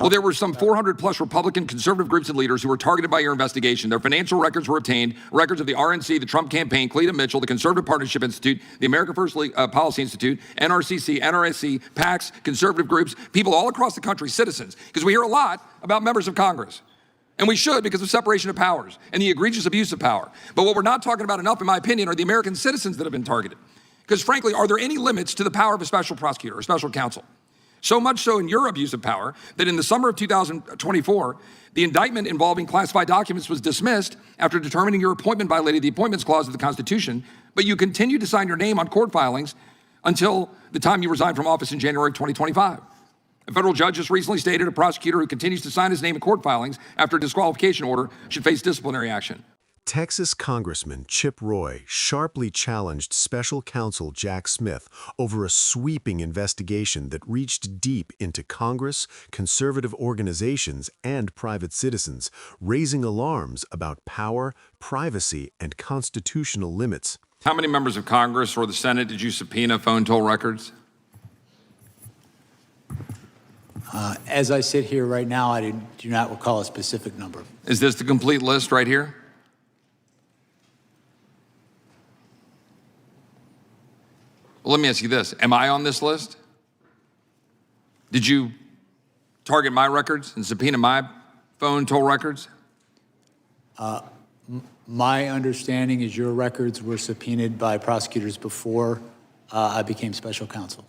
Well, there were some 400 plus Republican conservative groups and leaders who were targeted by your investigation. Their financial records were obtained, records of the RNC, the Trump campaign, Cleta Mitchell, the Conservative Partnership Institute, the America First Policy Institute, NRCC, NRSC, PACs, conservative groups, people all across the country, citizens, because we hear a lot about members of Congress. And we should, because of separation of powers and the egregious abuse of power. But what we're not talking about enough, in my opinion, are the American citizens that have been targeted. Because frankly, are there any limits to the power of a special prosecutor or special counsel? So much so in your abuse of power that in the summer of 2024, the indictment involving classified documents was dismissed after determining your appointment violated the Appointments Clause of the Constitution, but you continued to sign your name on court filings until the time you resigned from office in January of 2025. A federal judge just recently stated a prosecutor who continues to sign his name in court filings after a disqualification order should face disciplinary action. Texas Congressman Chip Roy sharply challenged Special Counsel Jack Smith over a sweeping investigation that reached deep into Congress, conservative organizations, and private citizens, raising alarms about power, privacy, and constitutional limits. How many members of Congress or the Senate did you subpoena phone toll records? As I sit here right now, I do not recall a specific number. Is this the complete list right here? Well, let me ask you this. Am I on this list? Did you target my records and subpoena my phone toll records? My understanding is your records were subpoenaed by prosecutors before I became special counsel.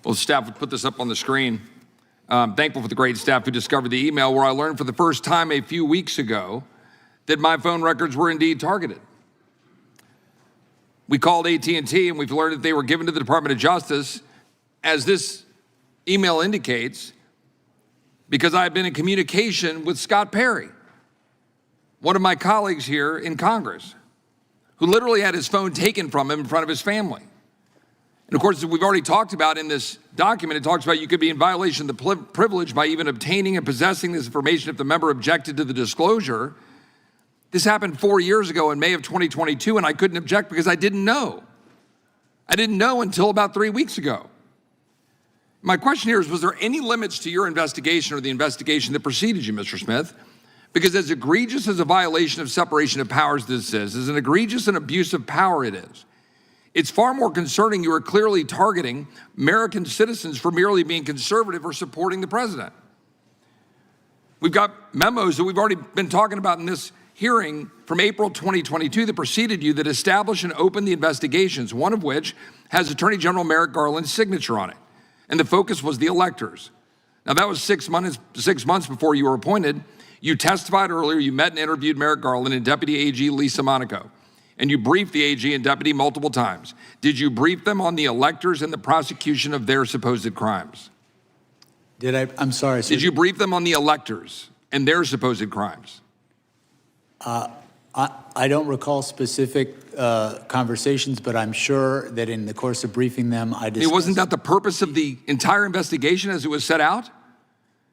Well, the staff would put this up on the screen. I'm thankful for the great staff who discovered the email where I learned for the first time a few weeks ago that my phone records were indeed targeted. We called AT&T and we've learned that they were given to the Department of Justice, as this email indicates, because I had been in communication with Scott Perry, one of my colleagues here in Congress, who literally had his phone taken from him in front of his family. And of course, as we've already talked about in this document, it talks about you could be in violation of the privilege by even obtaining and possessing this information if the member objected to the disclosure. This happened 4 years ago in May of 2022, and I couldn't object because I didn't know. I didn't know until about 3 weeks ago. My question here is, was there any limits to your investigation or the investigation that preceded you, Mr. Smith? Because as egregious as a violation of separation of powers this is, as an egregious and abuse of power it is, it's far more concerning you are clearly targeting American citizens for merely being conservative or supporting the president. We've got memos that we've already been talking about in this hearing from April 2022 that preceded you that establish and open the investigations, one of which has Attorney General Merrick Garland's signature on it. And the focus was the electors. Now that was 6 months before you were appointed. You testified earlier, you met and interviewed Merrick Garland and Deputy AG Lisa Monaco. And you briefed the AG and deputy multiple times. Did you brief them on the electors and the prosecution of their supposed crimes? Did I? I'm sorry. Did you brief them on the electors and their supposed crimes? I don't recall specific conversations, but I'm sure that in the course of briefing them, I discussed. Wasn't that the purpose of the entire investigation as it was set out?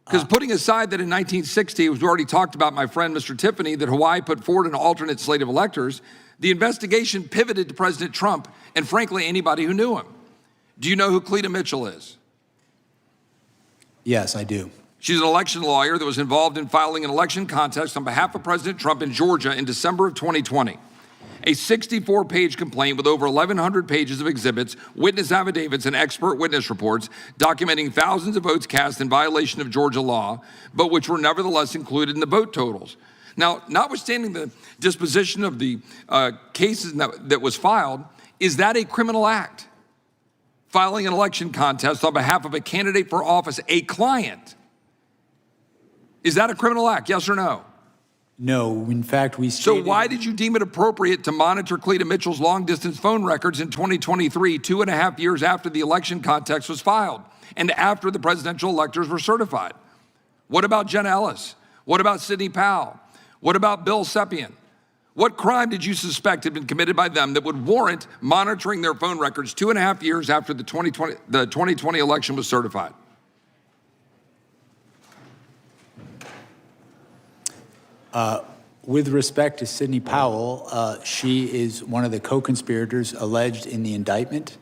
Because putting aside that in 1960, it was already talked about, my friend, Mr. Tiffany, that Hawaii put forward an alternate slate of electors, the investigation pivoted to President Trump and, frankly, anybody who knew him. Do you know who Cleta Mitchell is? Yes, I do. She's an election lawyer that was involved in filing an election contest on behalf of President Trump in Georgia in December of 2020. A 64-page complaint with over 1,100 pages of exhibits, witness affidavits, and expert witness reports documenting thousands of votes cast in violation of Georgia law, but which were nevertheless included in the vote totals. Now, notwithstanding the disposition of the cases that was filed, is that a criminal act? Filing an election contest on behalf of a candidate for office, a client. Is that a criminal act, yes or no? No, in fact, we stated. So why did you deem it appropriate to monitor Cleta Mitchell's long-distance phone records in 2023, 2.5 years after the election contest was filed and after the presidential electors were certified? What about Jen Ellis? What about Sidney Powell? What about Bill Sepien? What crime did you suspect had been committed by them that would warrant monitoring their phone records 2.5 years after the 2020 election was certified? With respect to Sidney Powell, she is one of the co-conspirators alleged in the indictment.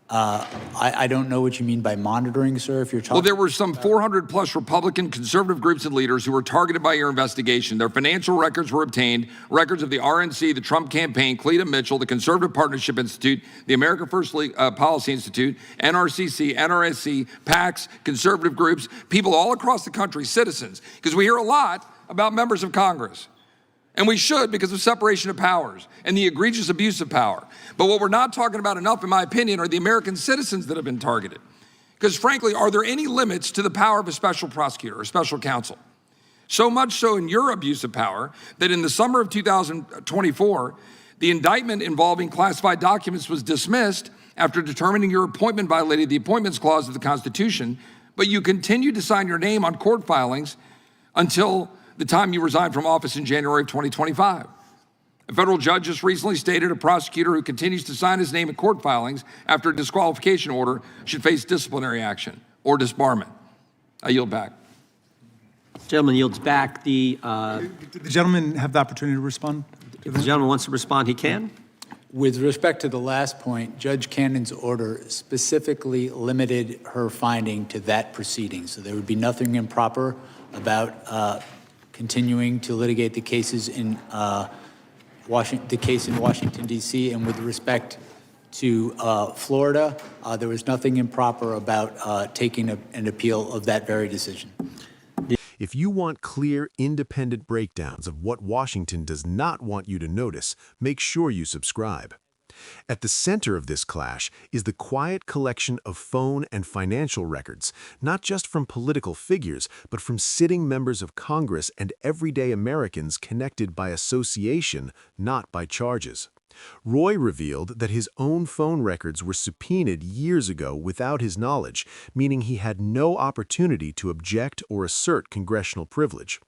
I don't know what you mean by monitoring, sir, if you're talking. Well, there were some 400 plus Republican conservative groups and leaders who were targeted by your investigation. Their financial records were obtained, records of the RNC, the Trump campaign, Cleta Mitchell, the Conservative Partnership Institute, the America First Policy Institute, NRCC, NRSC, PACs, conservative groups, people all across the country, citizens, because we hear a lot about members of Congress. And we should, because of separation of powers and the egregious abuse of power. But what we're not talking about enough, in my opinion, are the American citizens that have been targeted. Because frankly, are there any limits to the power of a special prosecutor or special counsel? So much so in your abuse of power that in the summer of 2024, the indictment involving classified documents was dismissed after determining your appointment violated the Appointments Clause of the Constitution, but you continued to sign your name on court filings until the time you resigned from office in January of 2025. A federal judge just recently stated a prosecutor who continues to sign his name in court filings after a disqualification order should face disciplinary action or disbarment. I yield back. Gentleman yields back. Did the gentleman have the opportunity to respond? If the gentleman wants to respond, he can. With respect to the last point, Judge Cannon's order specifically limited her finding to that proceeding. So there would be nothing improper about continuing to litigate the cases in Washington, D.C. And with respect to Florida, there was nothing improper about taking an appeal of that very decision. If you want clear, independent breakdowns of what Washington does not want you to notice, make sure you subscribe. At the center of this clash is the quiet collection of phone and financial records, not just from political figures, but from sitting members of Congress and everyday Americans connected by association, not by charges. Roy revealed that his own phone records were subpoenaed years ago without his knowledge, meaning he had no opportunity to object or assert congressional privilege.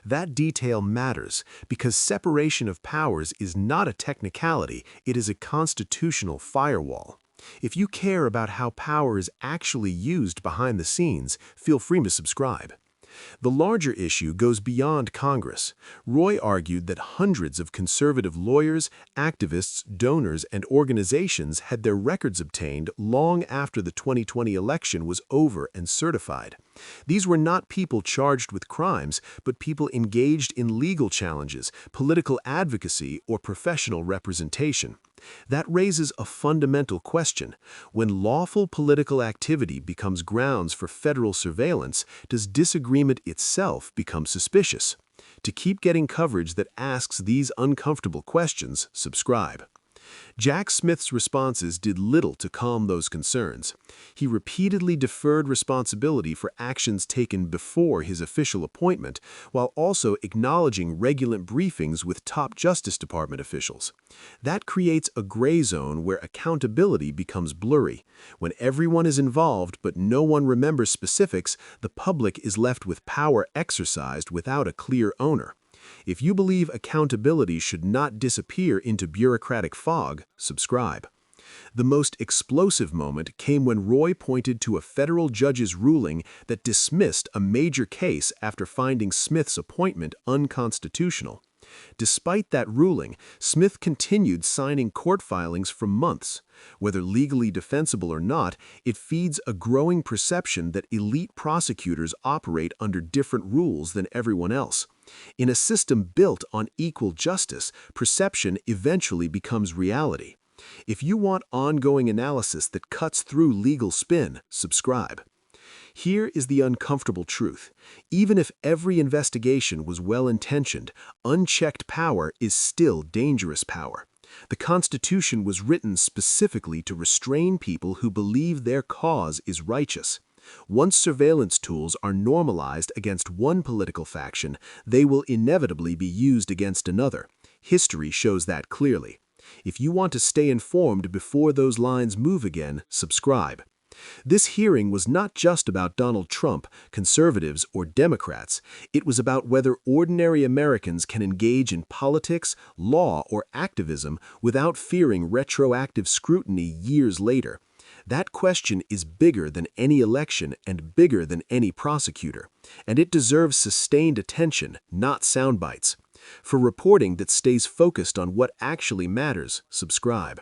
That detail matters because separation of powers is not a technicality, it is a constitutional firewall. If you care about how power is actually used behind the scenes, feel free to subscribe. The larger issue goes beyond Congress. Roy argued that hundreds of conservative lawyers, activists, donors, and organizations had their records obtained long after the 2020 election was over and certified. These were not people charged with crimes, but people engaged in legal challenges, political advocacy, or professional representation. That raises a fundamental question. When lawful political activity becomes grounds for federal surveillance, does disagreement itself become suspicious? To keep getting coverage that asks these uncomfortable questions, subscribe. Jack Smith's responses did little to calm those concerns. He repeatedly deferred responsibility for actions taken before his official appointment, while also acknowledging regular briefings with top Justice Department officials. That creates a gray zone where accountability becomes blurry. When everyone is involved but no one remembers specifics, the public is left with power exercised without a clear owner. If you believe accountability should not disappear into bureaucratic fog, subscribe. The most explosive moment came when Roy pointed to a federal judge's ruling that dismissed a major case after finding Smith's appointment unconstitutional. Despite that ruling, Smith continued signing court filings for months. Whether legally defensible or not, it feeds a growing perception that elite prosecutors operate under different rules than everyone else. In a system built on equal justice, perception eventually becomes reality. If you want ongoing analysis that cuts through legal spin, subscribe. Here is the uncomfortable truth. Even if every investigation was well-intentioned, unchecked power is still dangerous power. The Constitution was written specifically to restrain people who believe their cause is righteous. Once surveillance tools are normalized against one political faction, they will inevitably be used against another. History shows that clearly. If you want to stay informed before those lines move again, subscribe. This hearing was not just about Donald Trump, conservatives, or Democrats. It was about whether ordinary Americans can engage in politics, law, or activism without fearing retroactive scrutiny years later. That question is bigger than any election and bigger than any prosecutor. And it deserves sustained attention, not sound bites. For reporting that stays focused on what actually matters, subscribe.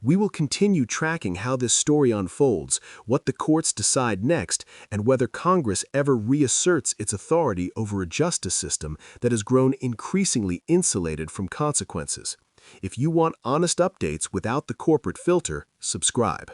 We will continue tracking how this story unfolds, what the courts decide next, and whether Congress ever reasserts its authority over a justice system that has grown increasingly insulated from consequences. If you want honest updates without the corporate filter, subscribe.